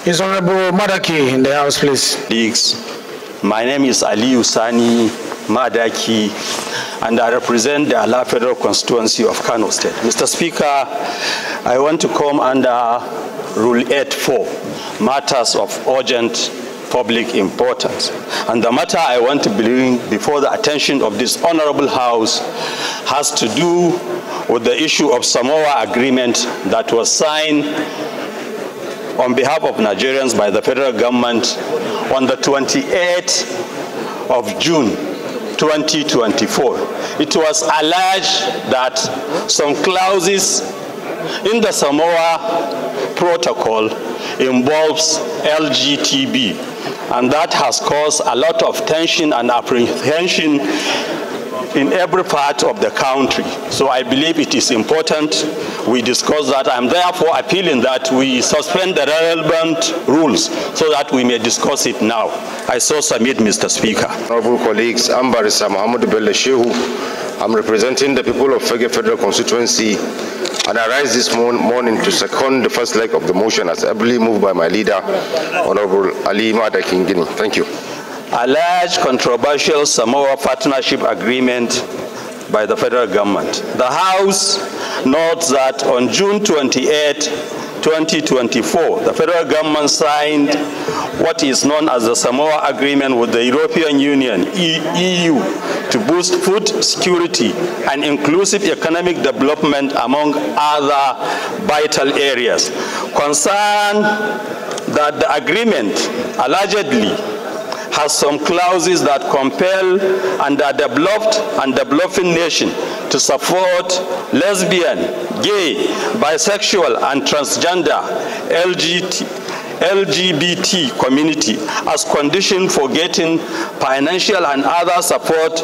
Is Honorable Madaki in the House, please? My name is Aliyu Sani, Madaki, and I represent the Ala Federal Constituency of Kano State. Mr. Speaker, I want to come under Rule 8.4, matters of urgent public importance. And the matter I want to bring before the attention of this honorable House has to do with the issue of Samoa Agreement that was signed on behalf of Nigerians by the federal government on the 28th of June 2024. It was alleged that some clauses in the Samoa Protocol involves LGTB, and that has caused a lot of tension and apprehension in every part of the country. So I believe it is important we discuss that. I'm therefore appealing that we suspend the relevant rules so that we may discuss it now. I so submit, Mr. Speaker. Honorable colleagues, I'm Barrister Muhammad Bello Shehu. I'm representing the people of Fege Federal Constituency, and I rise this morning to second the first leg of the motion as ably moved by my leader, Honorable Ali Madaki. Thank you. Alleged controversial Samoa Partnership Agreement by the federal government. The House notes that on June 28, 2024, the federal government signed what is known as the Samoa Agreement with the European Union, EU, to boost food security and inclusive economic development among other vital areas. Concerned that the agreement allegedly has some clauses that compel underdeveloped and developing nations to support lesbian, gay, bisexual, and transgender LGBT community as condition for getting financial and other support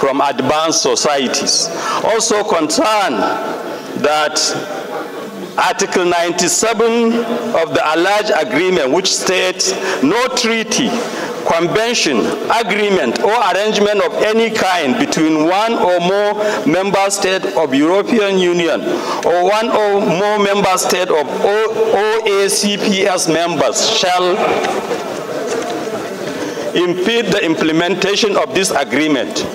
from advanced societies. Also concerned that Article 97 of the alleged agreement, which states no treaty, convention, agreement, or arrangement of any kind between one or more member states of European Union or one or more member states of OACPS members shall impede the implementation of this agreement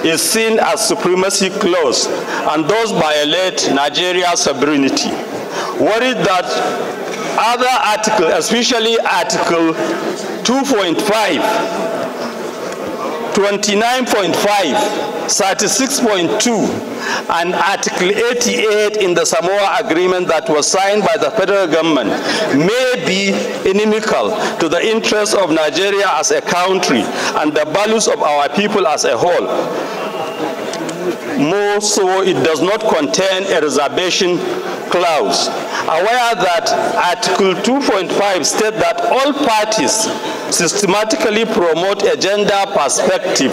is seen as supremacy clause and thus violate Nigeria's sovereignty. Worried that other articles, especially Article 2.5, 29.5, 36.2, and Article 88 in the Samoa Agreement that was signed by the federal government may be inimical to the interests of Nigeria as a country and the values of our people as a whole. More so, it does not contain a reservation clause. Aware that Article 2.5 states that all parties systematically promote a gender perspective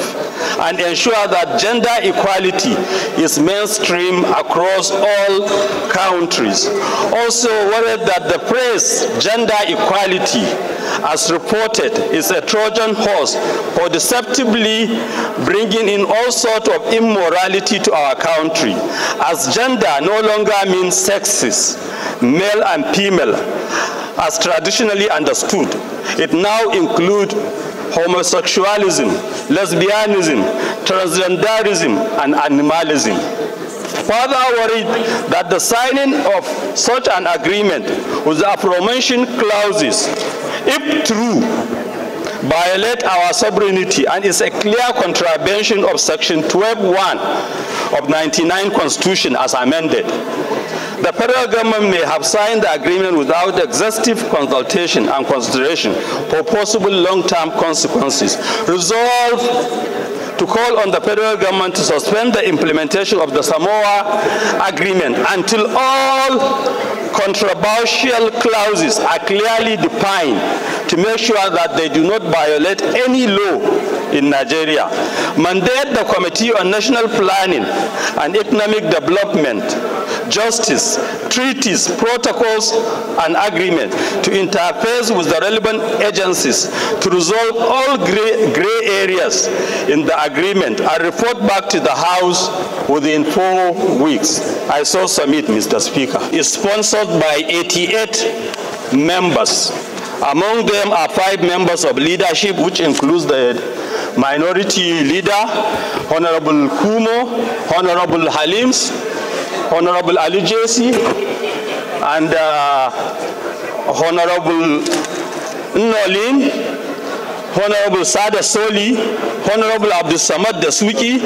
and ensure that gender equality is mainstream across all countries. Also worried that the phrase gender equality, as reported, is a Trojan horse for deceptively bringing in all sorts of immorality to our country, as gender no longer means sexes, male and female, as traditionally understood. It now includes homosexualism, lesbianism, transgenderism, and animalism. Further worried that the signing of such an agreement with the aforementioned clauses, if true, violate our sovereignty and is a clear contravention of Section 12.1 of 99 Constitution as amended. The federal government may have signed the agreement without exhaustive consultation and consideration for possible long-term consequences. Resolve to call on the federal government to suspend the implementation of the Samoa Agreement until all controversial clauses are clearly defined to make sure that they do not violate any law in Nigeria. Mandate the Committee on National Planning and Economic Development, Justice, Treaties, Protocols, and Agreements to interface with the relevant agencies to resolve all gray areas in the agreement and report back to the House within 4 weeks. I so submit, Mr. Speaker. It's sponsored by 88 members Among them are 5 members of leadership, which includes the minority leader, Honorable Kumo, Honorable Halims, Honorable Aliyu, and Honorable Nolin, Honorable Sada Soli, Honorable Abdul Samad Dasuki,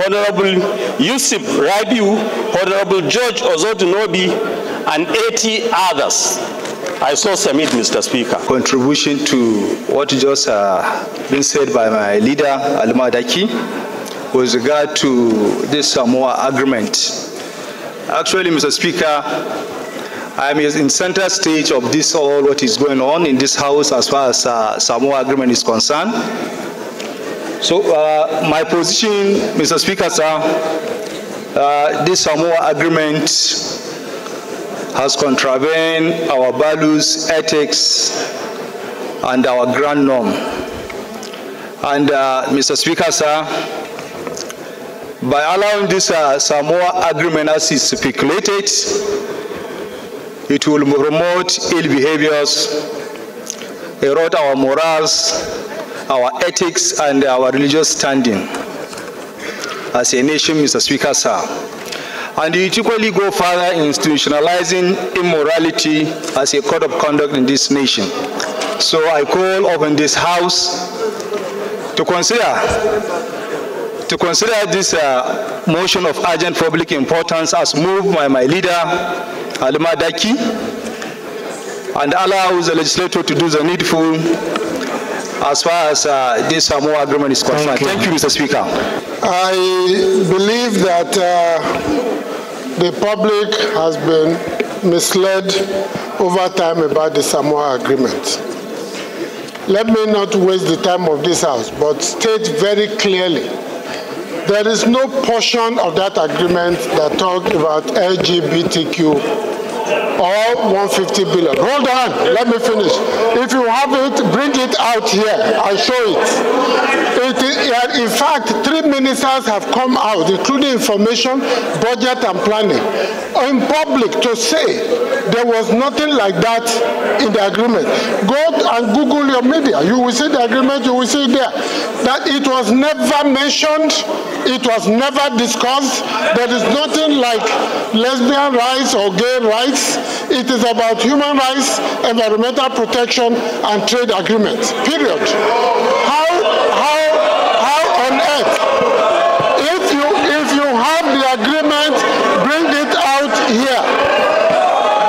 Honorable Yusuf Rabiu, Honorable George Ozotunobi, and 80 others. I so submit, Mr. Speaker. Contribution to what just been said by my leader, Aliyu Madaki, with regard to this Samoa Agreement. Actually, Mr. Speaker, I am in center stage of this all what is going on in this house as far as Samoa Agreement is concerned. So my position, Mr. Speaker, sir, this Samoa Agreement has contravened our values, ethics, and our grand norm. And Mr. Speaker, sir, by allowing this Samoa Agreement as is speculated, it will promote ill behaviors, erode our morals, our ethics, and our religious standing as a nation, Mr. Speaker, sir. And it equally go further in institutionalizing immorality as a code of conduct in this nation. So I call upon this House to consider this motion of urgent public importance as moved by my leader, Aliyu Madaki, and allow the legislature to do the needful as far as this Samoa Agreement is concerned. Thank you, Mr. Speaker. I believe that the public has been misled over time about the Samoa Agreement. Let me not waste the time of this House, but state very clearly, there is no portion of that agreement that talks about LGBTQ or 150 billion. Hold on, let me finish. If you have it, bring it out here. I'll show it. In fact, 3 ministers have come out, including information, budget, and planning, in public to say there was nothing like that in the agreement. Go and Google your media. You will see the agreement, you will see it there. That it was never mentioned, it was never discussed. There is nothing like lesbian rights or gay rights. It is about human rights, environmental protection, and trade agreements, period. How on earth, if you have the agreement, bring it out here.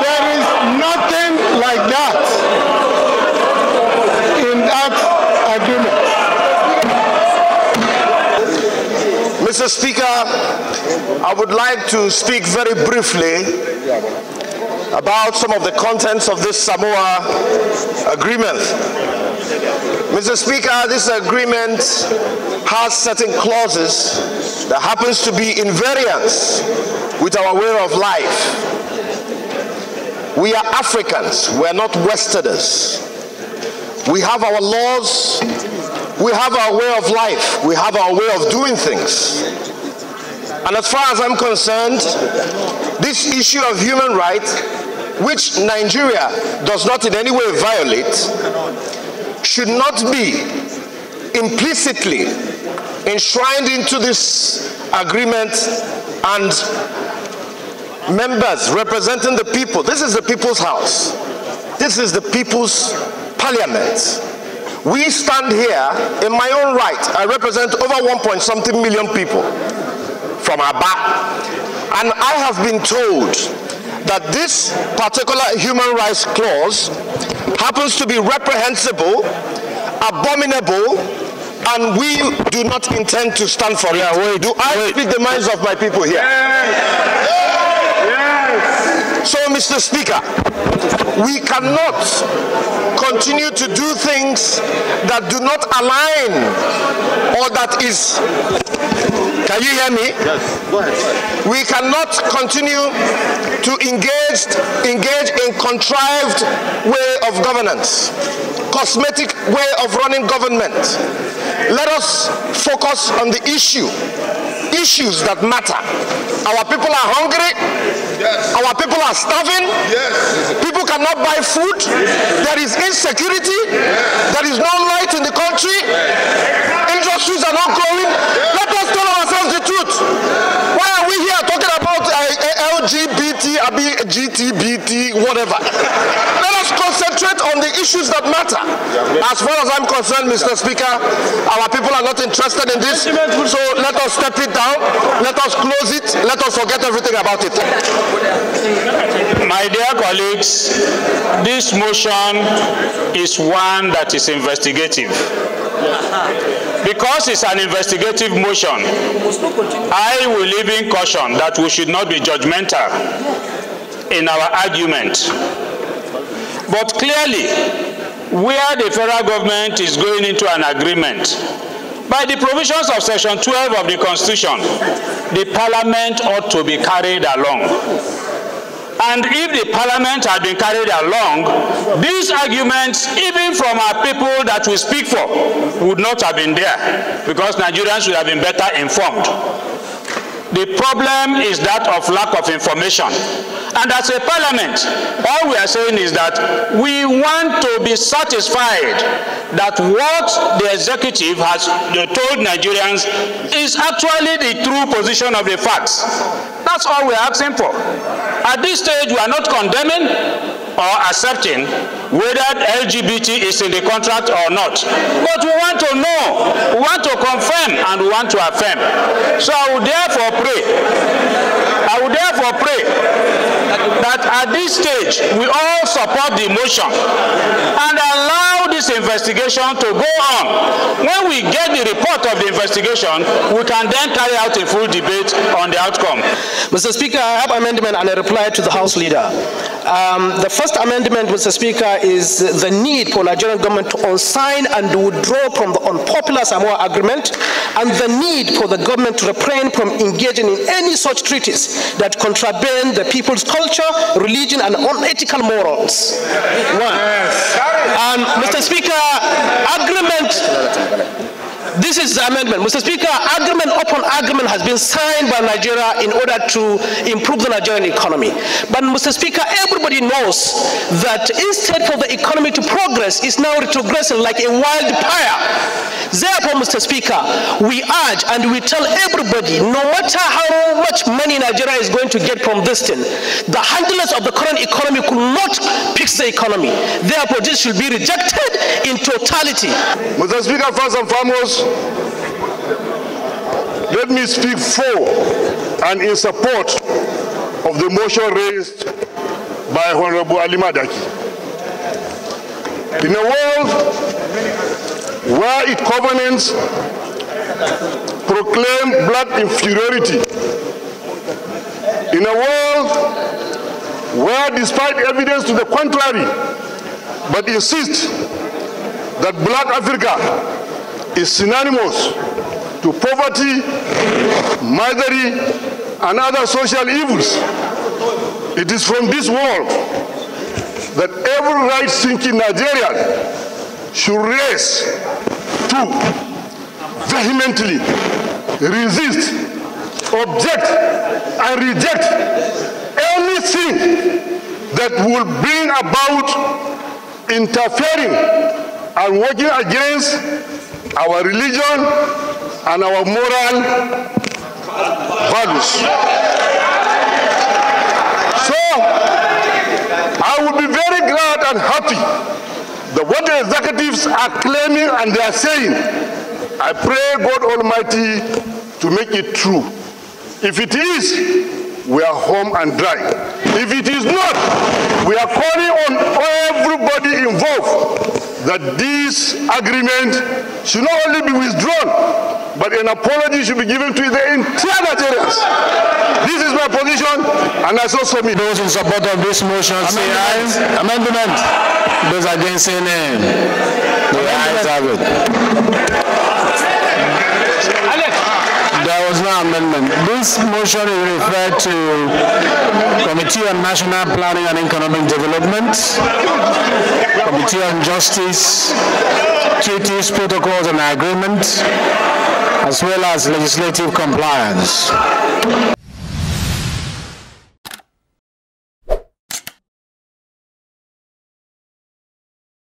There is nothing like that in that agreement. Mr. Speaker, I would like to speak very briefly about some of the contents of this Samoa Agreement. Mr. Speaker, this agreement has certain clauses that happens to be in variance with our way of life. We are Africans, we are not Westerners. We have our laws, we have our way of life, we have our way of doing things. And as far as I'm concerned, this issue of human rights, which Nigeria does not in any way violate, should not be implicitly enshrined into this agreement and members representing the people. This is the people's house. This is the people's parliament. We stand here in my own right. I represent over 1.something million people from Aba. And I have been told that this particular human rights clause happens to be reprehensible, abominable, and we do not intend to stand for it. Do I speak the minds of my people here? Yes. Yes. So, Mr. Speaker, we cannot continue to do things that do not align or that is... Can you hear me? Yes. Go ahead. We cannot continue to engage in contrived way of governance, cosmetic way of running government. Let us focus on the issue. issues that matter. Our people are hungry. Yes. Our people are starving. Yes. People cannot buy food. There is insecurity. Yes. There is no light in the country. Industries are not growing. Let us tell ourselves the truth. Why are we here talking about LGBT, GTBT, whatever? Let us concentrate on the issues that matter. As far as I'm concerned, Mr. Speaker, our people are not interested in this. So let us step it down. Let us close it. Let us forget everything about it. My dear colleagues, this motion is one that is investigative. Because it's an investigative motion, I will even caution that we should not be judgmental in our argument. But clearly, where the federal government is going into an agreement, by the provisions of Section 12 of the Constitution, the Parliament ought to be carried along. And if the Parliament had been carried along, these arguments, even from our people that we speak for, would not have been there, because Nigerians would have been better informed. The problem is that of lack of information. And as a Parliament, all we are saying is that we want to be satisfied that what the executive has told Nigerians is actually the true position of the facts. That's all we're asking for. At this stage, we are not condemning or accepting whether LGBT is in the contract or not. But we want to know, we want to confirm, and we want to affirm. So I would therefore pray that at this stage, we all support the motion and allow this investigation to go on. When we get the report of the investigation, we can then carry out a full debate on the outcome. Mr. Speaker, I have an amendment and a reply to the House Leader. The first amendment, Mr. Speaker, is the need for Nigerian government to unsign and withdraw from the unpopular Samoa Agreement, and the need for the government to refrain from engaging in any such treaties that contravene the people's culture, religion, and unethical morals. One. And Mr. Speaker, this is the amendment. Mr. Speaker, agreement upon agreement has been signed by Nigeria in order to improve the Nigerian economy. But Mr. Speaker, everybody knows that instead for the economy to progress, it's now retrogressing like a wildfire. Therefore, Mr. Speaker, we urge and we tell everybody, no matter how much money Nigeria is going to get from this thing, the handlers of the current economy could not fix the economy. Therefore, this should be rejected in totality. Mr. Speaker, first and foremost, let me speak for and in support of the motion raised by Honorable Ali Madaki. In a world where its covenants proclaim black inferiority, in a world where, despite evidence to the contrary, but insists that black Africa is synonymous to poverty, misery, and other social evils. It is from this world that every right-thinking Nigerian should raise to vehemently resist, object, and reject anything that will bring about interfering and working against our religion and our moral values. So, I would be very glad and happy that what the executives are claiming and they are saying, I pray God Almighty to make it true. If it is, we are home and dry. If it is not, we are calling on everybody involved that this agreement should not only be withdrawn, but an apology should be given to the entire Nigerians. This is my position, and I so submit. Those in support of this motion say aye. Amendment. Those against say nay. The ayes have it. There was no amendment. This motion is referred to Committee on National Planning and Economic Development, Committee on Justice, treaties, protocols, and agreements, as well as legislative compliance.